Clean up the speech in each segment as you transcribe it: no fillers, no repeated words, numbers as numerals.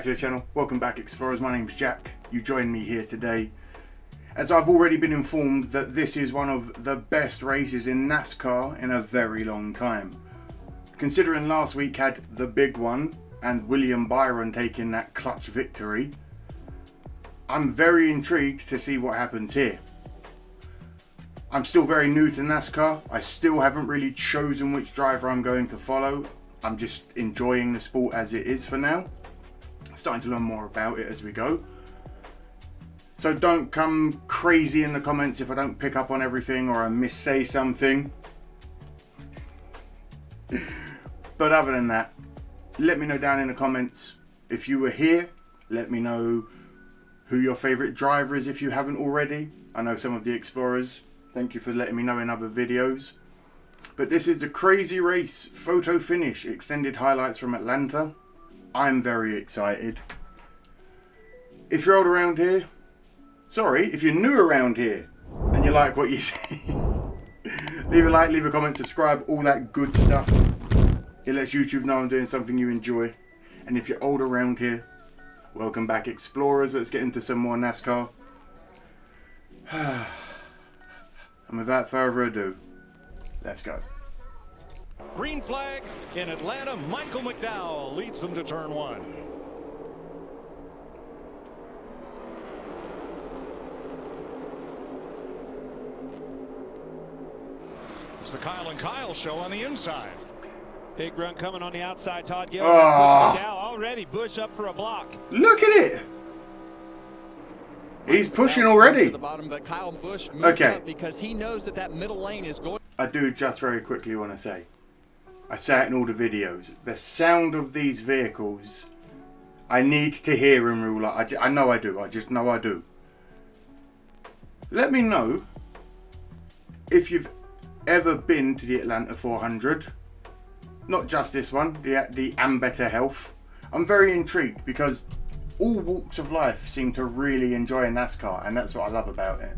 to the channel. Welcome back, explorers. My name's Jack. You join me here today as I've already been informed that this is one of the best races in NASCAR in a very long time. Considering last week had the big one and William Byron taking that clutch victory, I'm very intrigued to see what happens here. I'm still very new to NASCAR. I still haven't really chosen which driver I'm going to follow. I'm just enjoying the sport as it is for now. Starting to learn more about it as we go. So don't come crazy in the comments if I don't pick up on everything or I missay something. But other than that, let me know down in the comments if you were here. Let me know who your favourite driver is if you haven't already. I know some of the explorers. Thank you for letting me know in other videos. But this is the crazy race, photo finish, extended highlights from Atlanta. I'm very excited. If you're old around here, sorry, if you're new around here and you like what you see, leave a like, leave a comment, subscribe, all that good stuff. It lets YouTube know I'm doing something you enjoy. And if you're old around here, welcome back, explorers. Let's get into some more NASCAR. And without further ado, let's go. Green flag in Atlanta. Michael McDowell leads them to turn one. It's the Kyle and Kyle show on the inside. Big run coming on the outside. Todd Gill. Bush McDowell already. Bush up for a block. Look at it. He's pushing already. To the bottom, but Kyle Busch moved up because he knows that middle lane is going. I do just very quickly want to say, I say it in all the videos, the sound of these vehicles, I need to hear in real life. I know I do. I just know I do. Let me know if you've ever been to the Atlanta 400. Not just this one, the Better Health. I'm very intrigued because all walks of life seem to really enjoy NASCAR, and that's what I love about it.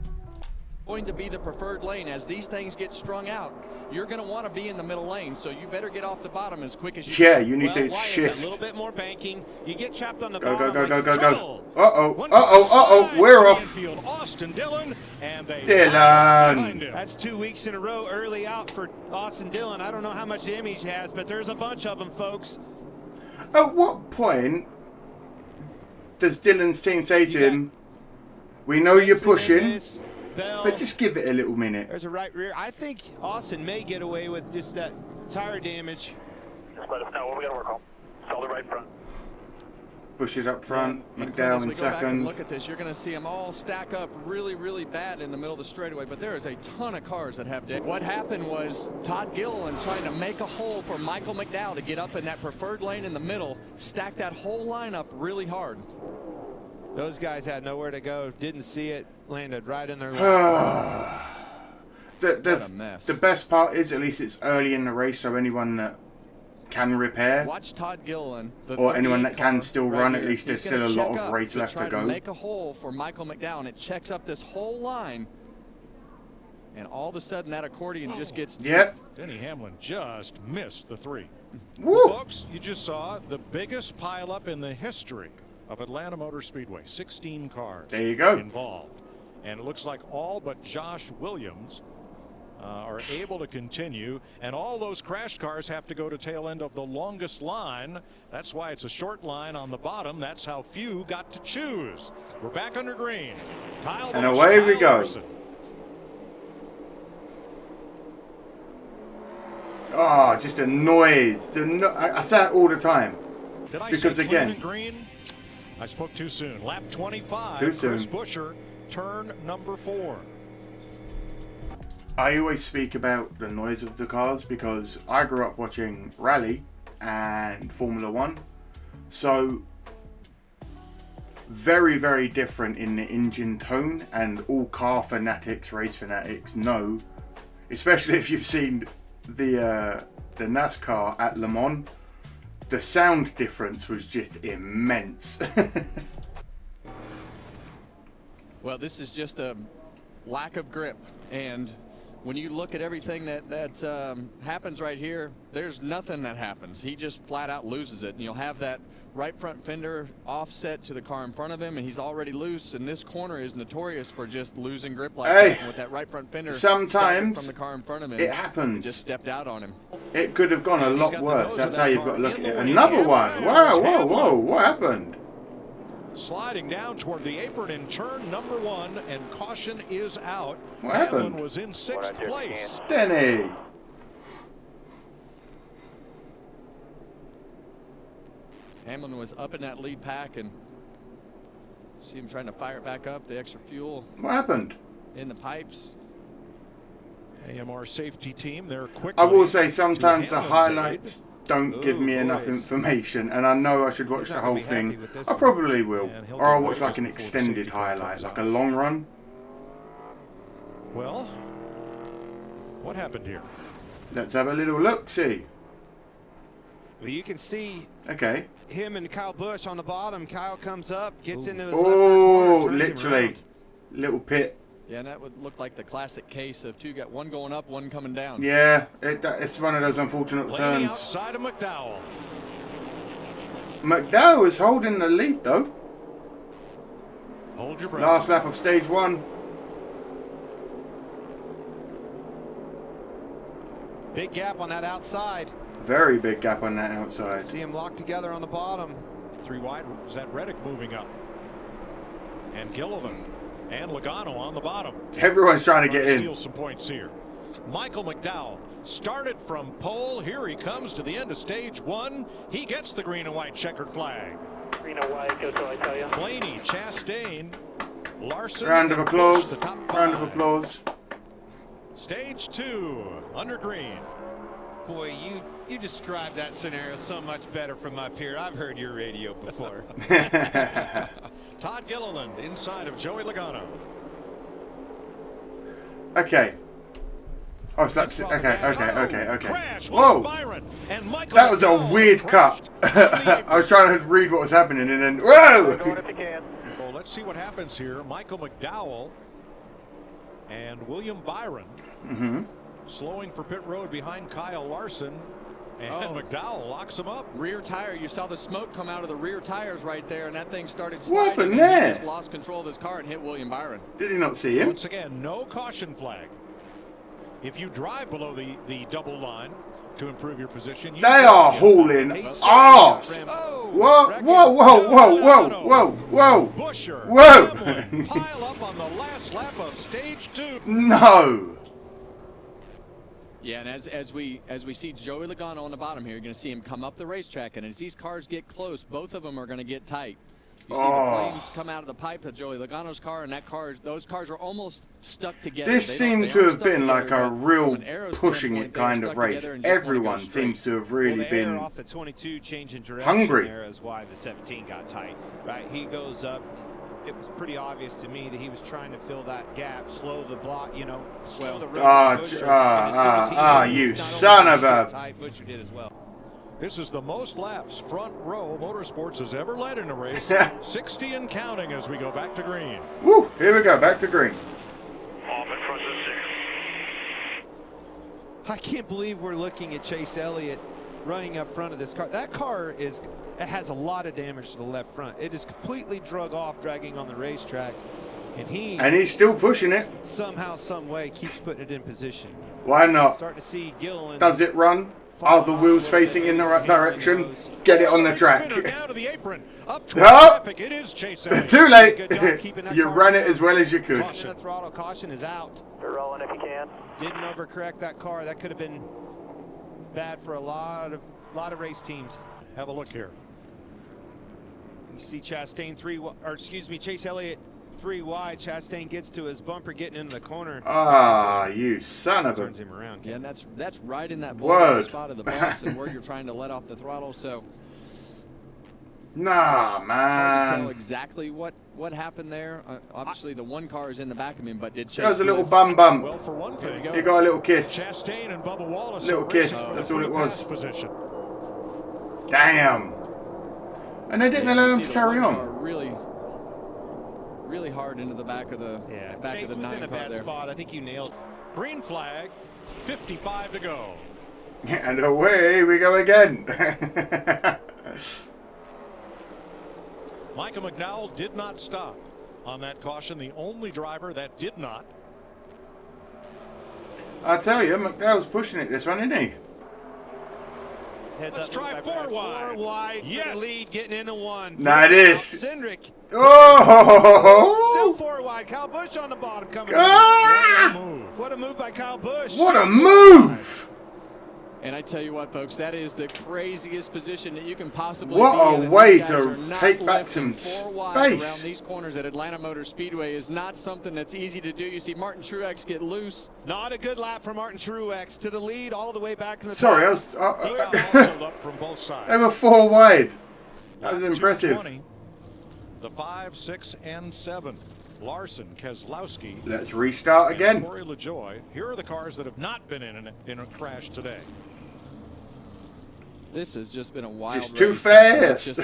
Going to be the preferred lane as these things get strung out. You're going to want to be in the middle lane, so you better get off the bottom as quick as you can. Yeah, can. you need to shift. A little bit more banking. You get chopped on the go, bottom. Go. Uh-oh. We're off. Austin Dillon, and Dillon. That's 2 weeks in a row early out for Austin Dillon. I don't know how much damage he has, but there's a bunch of them, folks. At what point does Dillon's team say to him, we know you're pushing, but just give it a little minute? There's a right rear. I think Austin may get away with just that tire damage. Just let us know what we got to work on. Solid right front. Bush is up front, McDowell in second. Look at this. You're going to see them all stack up really, really bad in the middle of the straightaway, but there is a ton of cars that have damage. What happened was Todd Gilliland trying to make a hole for Michael McDowell to get up in that preferred lane in the middle, stack that whole lineup really hard. Those guys had nowhere to go, didn't see it, landed right in their lane. The best part is at least it's early in the race, so anyone that can repair, watch Todd Gilliland, or anyone that can still run, at least there's still a lot of race left to go. Make a hole for Michael McDowell, and it checks up this whole line, and all of a sudden that accordion just gets. Yep. Denny Hamlin just missed the three. Woo. Folks, you just saw the biggest pileup in the history of Atlanta Motor Speedway. 16 cars. There you go. Involved, and it looks like all but Josh Williams are able to continue, and all those crashed cars have to go to tail end of the longest line. That's why it's a short line on the bottom. That's how few got to choose. We're back under green. Kyle and away we go. Larson. Oh, just a noise. I say it all the time. Did I because say again, and green? I spoke too soon. Lap 25. Too soon. Chris Buescher, turn number 4. I always speak about the noise of the cars because I grew up watching rally and Formula One, so very, very different in the engine tone, and all car fanatics, race fanatics know, especially if you've seen the NASCAR at Le Mans, the sound difference was just immense. Well, this is just a lack of grip, and when you look at everything that happens right here, there's nothing that happens. He just flat out loses it. And you'll have that right front fender offset to the car in front of him, and he's already loose. And this corner is notorious for just losing grip like that. And with that right front fender sometimes from the car in front of him, it happens. and just stepped out on him. It could have gone a lot worse. That's how you've got to look at it. Another one. Wow, whoa, whoa. What happened? Sliding down toward the apron in turn number 1, and caution is out. What happened? Hamlin was in 6th place. Denny. Hamlin was up in that lead pack, and see him trying to fire it back up, the extra fuel What happened? in the pipes. AMR safety team, they're quick. I will say sometimes the highlights don't give me enough information, and I know I should watch the whole thing. I probably will. Or I'll watch like an extended highlight, like a long run. Well, what happened here? Let's have a little look-see. Well, you can see Okay. him and Kyle Busch on the bottom. Kyle comes up, gets into his Oh, left corner, turns him literally. around. Little pit. Yeah, and that would look like the classic case of one going up, one coming down. Yeah, it's one of those unfortunate Blaney turns. outside of McDowell. McDowell is holding the lead though. Hold your breath. Last lap of stage 1. Big gap on that outside. Very big gap on that outside. See him locked together on the bottom. 3 wide. Is that Reddick moving up? And Gilliland and Logano on the bottom. Everyone's trying to get in. Steal some points here. Michael McDowell started from pole. Here he comes to the end of stage 1. He gets the green and white checkered flag. Green and white, go till I tell you. Blaney, Chastain, Larson. Round of applause. The top 5. Round of applause. Stage 2 under green. Boy, you described that scenario so much better from up here. I've heard your radio before. Todd Gilliland inside of Joey Logano. Okay. Oh, so that's okay. Crash. Whoa! Byron and Michael That was a McDowell weird cut. I was trying to read what was happening and then whoa! Going if you can. Well, let's see what happens here. Michael McDowell and William Byron slowing for pit road behind Kyle Larson, and McDowell locks him up. Rear tire, you saw the smoke come out of the rear tires right there, and that thing started What sliding. happened and there? He just lost control of his car and hit William Byron. Did he not see him? Once again, no caution flag. If you drive below the double line to improve your position, you They are hauling arse. Oh, Whoa, whoa, whoa, whoa, whoa, whoa, Busher, whoa. Hamlin pile up on the last lap of stage 2. No. Yeah, and as we see Joey Logano on the bottom here, you're going to see him come up the racetrack, and as these cars get close, both of them are going to get tight. You see the flames come out of the pipe of Joey Logano's car, and those cars are almost stuck together. This seemed to have been like a real pushing it kind of race. Everyone seems to have really been off the 22 changing direction hungry. there is why the 17 got tight. Right, he goes up. It was pretty obvious to me that he was trying to fill that gap, slow the block, slow the road. You son of a... Butcher did as well. This is the most laps Front Row Motorsports has ever led in a race. 60 and counting as we go back to green. Woo, here we go, back to green. Off in front of the 6. I can't believe we're looking at Chase Elliott running up front of this car. That car has a lot of damage to the left front. It is completely dragging on the racetrack, and he's still pushing it. Somehow, some way, keeps putting it in position. Why not? Starting to see Gilliland. Does it run? Are the wheels facing in the right direction? Get it on the track. Down to the apron. Up Oh! traffic. It is Chase Elliott. Too late. You ran it as well as you could. The throttle caution is out. They're rolling if you can. Didn't overcorrect that car. That could have been bad for a lot of race teams. Have a look here. You see Chastain Chase Elliott 3 wide. Chastain gets to his bumper, getting into the corner. Ah, you son of a... Turns him around. Yeah, and that's right in that Word. spot of the box and where you're trying to let off the throttle. So Nah, hard to tell man. exactly what happened there. Obviously, the one car is in the back of him, but did Chase That was a little live? bum bump. Well, for one thing, He got a little kiss. Chastain and Bubba Wallace. Little are kiss, racing that's from all the it was. pass Position. Damn. And they didn't allow him to carry on. Really hard into the back of the Yeah, back Chase of the was 9 in a car bad there. spot. I think you nailed. Green flag, 55 to go. And away we go again. Michael McDowell did not stop on that caution. The only driver that did not. I tell you, McDowell's pushing it this one, isn't he? Let's try 4 wide. 4 wide. Yes. The lead getting into 1. Now it is. Cindric. Oh! Still 4 wide. Kyle Busch on the bottom coming. Ah! What a move by Kyle Busch. What a move! And I tell you what, folks, that is the craziest position that you can possibly What be a in. way These guys to are not take back lifting some 4 wide around space. these corners at Atlanta Motor Speedway is not something that's easy to do. You see Martin Truex get loose. Not a good lap for Martin Truex to the lead all the way back in the Sorry, I top. was. He got hustled up from both sides. They were 4 wide. That was Lap impressive. 220, the 5, 6, and 7. Larson, Keselowski, Let's restart and again. Corey LaJoie. Here are the cars that have not been in a crash today. This has just been a wild Just too race. fast.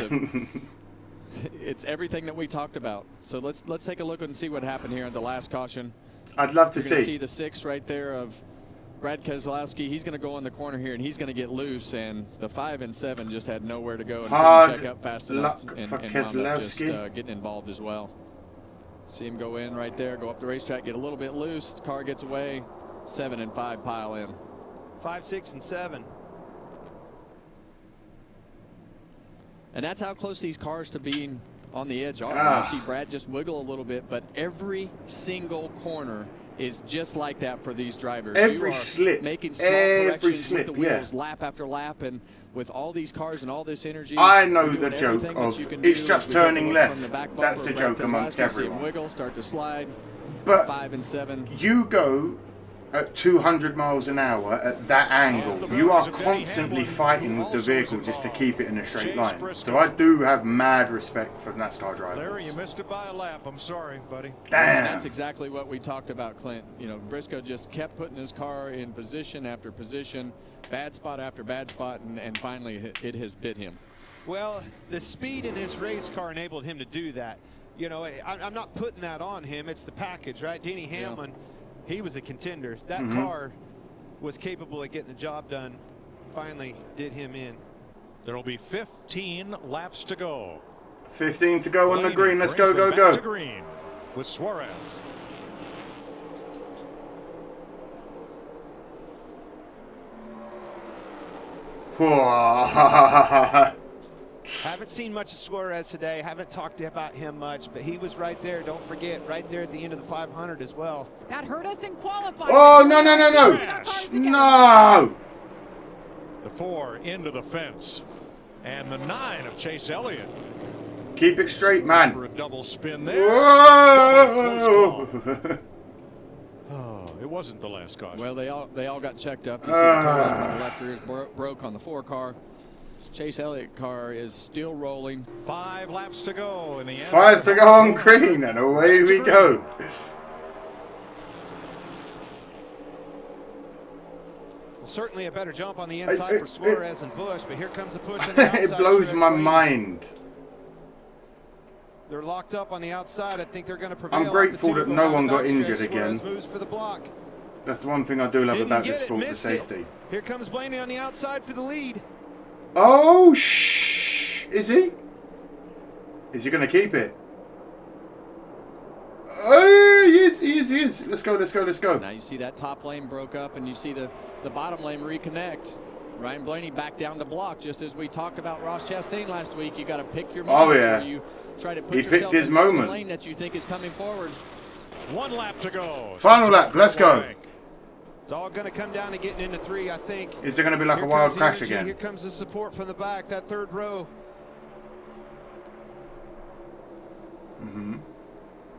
It's everything that we talked about. So let's take a look and see what happened here at the last caution. I'd love to You're going to see. see the 6 right there of Brad Keselowski. He's going to go in the corner here, and he's going to get loose. And the 5 and 7 just had nowhere to go and Hard couldn't check up fast enough, luck and for wound up just Keselowski. getting involved as well. See him go in right there, go up the racetrack, get a little bit loose. The car gets away. 7 and 5 pile in. 5, 6, and 7. And that's how close these cars to being on the edge are. Ah. You see Brad just wiggle a little bit, but every single corner is just like that for these drivers. Every You are slip, making small every corrections slip, with the wheels lap after lap, and with all these cars and all this energy. I know you're the doing joke everything that of you can it's do. just We take a turning look left. from the back That's bumper, the Brad joke amongst Keselowski, see him everyone. wiggle, start to slide. But 5 and 7. you go at 200 miles an hour at that angle. You are constantly fighting with the vehicle just to keep it in a straight line. So I do have mad respect for NASCAR Larry, drivers. you missed it by a lap. I'm sorry, buddy. And Damn. that's exactly what we talked about, Clint. You know, Briscoe just kept putting his car in position after position, bad spot after bad spot, and finally it has bit him. Well, the speed in his race car enabled him to do that. You know, I'm not putting that on him. It's the package, right? Denny Hamlin, he was a contender. That car was capable of getting the job done. Finally did him in. There will be 15 laps to go. 15 to go on the Blaney green. Let's brings go, them go, back to go. green with Suarez. Haven't seen much of Suarez today. Haven't talked about him much, but he was right there. Don't forget, right there at the end of the 500 as well. That hurt us in qualifying. Oh, no, no, no, no. No. The 4 into the fence. And the 9 of Chase Elliott. Keep it straight, man. For a double spin there. Whoa. Oh, it wasn't the last caution. Well, they all got checked up. You see the toe on the left rear is broke on the 4 car. Chase Elliott car is still rolling. 5 laps to go in the end. 5 to go on green, and away we go. Well, certainly a better jump on the inside for Suarez and Busch, but here comes the push on the outside. It blows my Truex mind. They're locked up on the outside. I think they're going to prevail. I'm grateful off the that two no on one the got backstretch. injured Suarez again. moves for the block. That's the one thing I do love Didn't about get this it, sport, the missed it. safety. Here comes Blaney on the outside for the lead. Oh, shh. Is he? Is he going to keep it? Oh, he is. Let's go, let's go, let's go. Now you see that top lane broke up, and you see the bottom lane reconnect. Ryan Blaney back down the block, just as we talked about Ross Chastain last week. You got to pick your moments. yeah. Where you try to put He picked yourself his in moment. the lane that you think is coming forward. 1 lap to go. Final lap, let's go. It's all going to come down to getting into 3, I think. Is there going to be like Here a wild comes the crash energy. again? Here comes the support from the back, that 3rd row.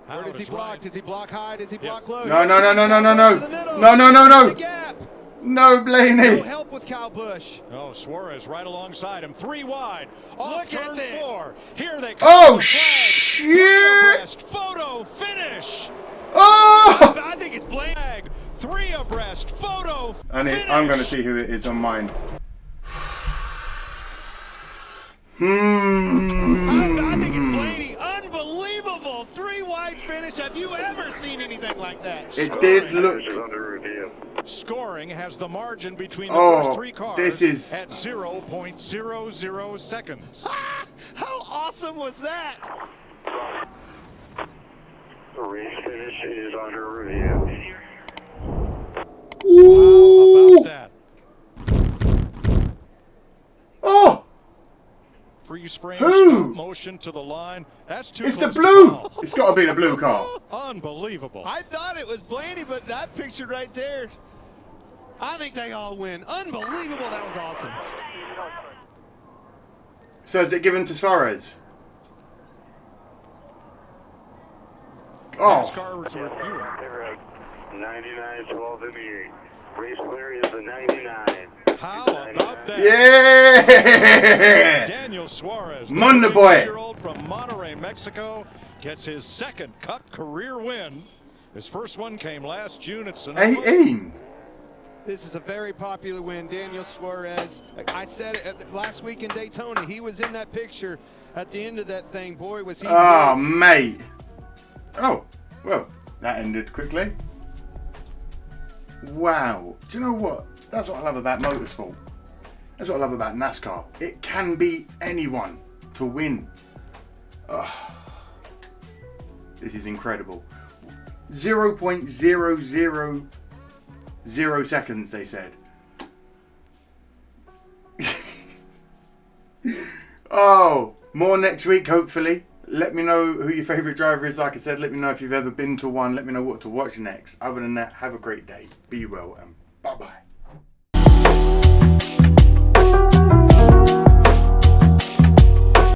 Where does he block? Does he block high? Does he block low? No, no, no, no, no, no, no. To the middle. No, no, no, no. The gap. No, No Blaney. help with Kyle Busch. Oh, Suarez right alongside him. 3 wide. Off Look at turn this. 4. Here they come. Oh, The flag. shit. Abreast. Photo finish. Oh! I think it's Blaney. 3 abreast. Photo I'm finish. going to see who it is on mine. I think it's Blaney. Unbelievable. 3 wide finish. finish. Have you ever seen anything like that? It did look. Scoring has the margin between the Oh, first 3 cars this is- at 0.00 seconds. How awesome was that? The race finish is under review. Ooh. About that. Oh, Freeze frame, Who? stop motion to the line. That's too it's the close to blue. call. It's got to be the blue car. Unbelievable. I thought it was Blaney, but that picture right there, I think they all win. Unbelievable. That was awesome. So is it given to Suarez? Oh, NASCAR is reviewing. 99, 12 in the 8. Race clear is the 99. How about that? yeah! Daniel Suarez, the Monday boy. 22-year-old from Monterrey, Mexico, gets his second Cup career win. His first one came last June at Sonoma. 18. This is a very popular win. Daniel Suarez, I said it last week in Daytona, he was in that picture at the end of that thing. Boy, was he Oh, good. mate. Oh, well, that ended quickly. Wow. Do you know what? That's what I love about motorsport. That's what I love about NASCAR. It can be anyone to win. Oh, this is incredible. 0.000 seconds, they said. Oh, more next week, hopefully. Let me know who your favourite driver is. Like I said, let me know if you've ever been to one. Let me know what to watch next. Other than that, have a great day. Be well and bye-bye.